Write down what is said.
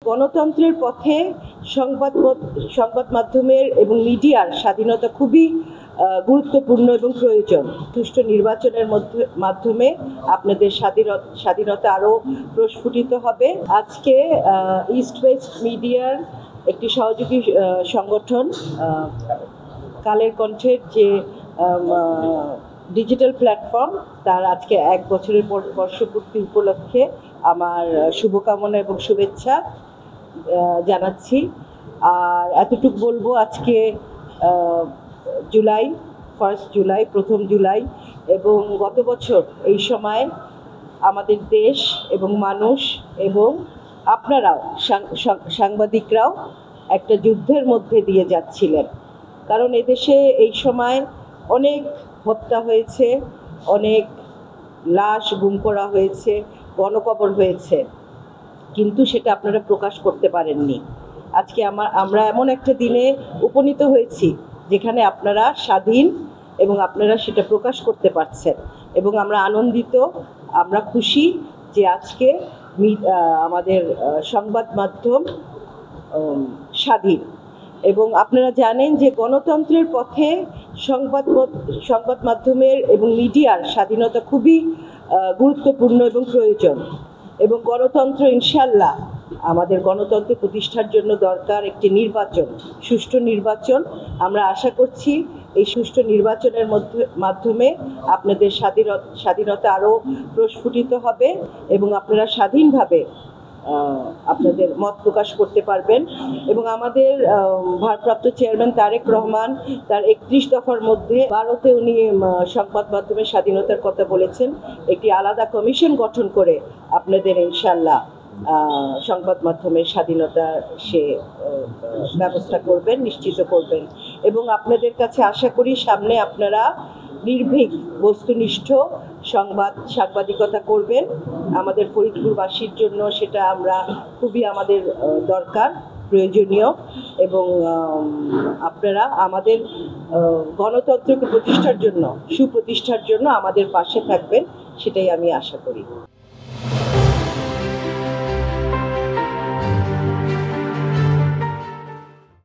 গণতন্ত্রের পথে সংবাদ মাধ্যমের এবং মিডিয়ার স্বাধীনতা খুবই গুরুত্বপূর্ণ এবং প্রয়োজন। সুষ্ঠু নির্বাচনের মাধ্যমে আপনাদের স্বাধীনতা আরও প্রস্ফুটিত হবে। আজকে ইস্ট ওয়েস্ট মিডিয়ার একটি সহযোগী সংগঠন কালের কণ্ঠের যে ডিজিটাল প্ল্যাটফর্ম, তার আজকে 1 বছরের বর্ষপূর্তি উপলক্ষে আমার শুভকামনা এবং শুভেচ্ছা জানাচ্ছি। আর এতটুকু বলবো, আজকে প্রথম জুলাই এবং গত বছর এই সময় আমাদের দেশ এবং মানুষ এবং আপনারাও সাংবাদিকরাও একটা যুদ্ধের মধ্যে দিয়ে যাচ্ছিলেন। কারণ এদেশে এই সময় অনেক হত্যা হয়েছে, অনেক লাশ গুম করা হয়েছে, গণকবর হয়েছে, কিন্তু সেটা আপনারা প্রকাশ করতে পারেননি। আজকে আমরা এমন একটা দিনে উপনীত হয়েছি যেখানে আপনারা স্বাধীন এবং আপনারা সেটা প্রকাশ করতে পারছেন, এবং আমরা আনন্দিত, আমরা খুশি যে আজকে আমাদের সংবাদ মাধ্যম স্বাধীন। এবং আপনারা জানেন যে গণতন্ত্রের পথে সংবাদ মাধ্যমের এবং মিডিয়ার স্বাধীনতা খুবই গুরুত্বপূর্ণ এবং প্রয়োজন। এবং গণতন্ত্র, ইনশাল্লাহ আমাদের গণতন্ত্র প্রতিষ্ঠার জন্য দরকার একটি নির্বাচন, সুষ্ঠু নির্বাচন। আমরা আশা করছি এই সুষ্ঠু নির্বাচনের মাধ্যমে আপনাদের স্বাধীনতা আরও প্রস্ফুটিত হবে এবং আপনারা স্বাধীনভাবে আপনাদের মত প্রকাশ করতে পারবেন। এবং আমাদের ভারপ্রাপ্ত চেয়ারম্যান তারেক রহমান তার 31 দফার মধ্যে 12তে উনি সংবাদ মাধ্যমের স্বাধীনতার কথা বলেছেন। একটি আলাদা কমিশন গঠন করে আপনাদের ইনশাল্লাহ সংবাদ মাধ্যমের স্বাধীনতা সে ব্যবস্থা করবেন, নিশ্চিত করবেন। এবং আপনাদের কাছে আশা করি সামনে আপনারা নির্ভীক বস্তুনিষ্ঠ সাংবাদিকতা করবেন। আমাদের ফরিদপুরবাসীর জন্য সেটা খুবই আমাদের দরকার, প্রয়োজনীয়। এবং আপনারা আমাদের গণতন্ত্রকে সুপ্রতিষ্ঠার জন্য আমাদের পাশে থাকবেন, সেটাই আমি আশা করি।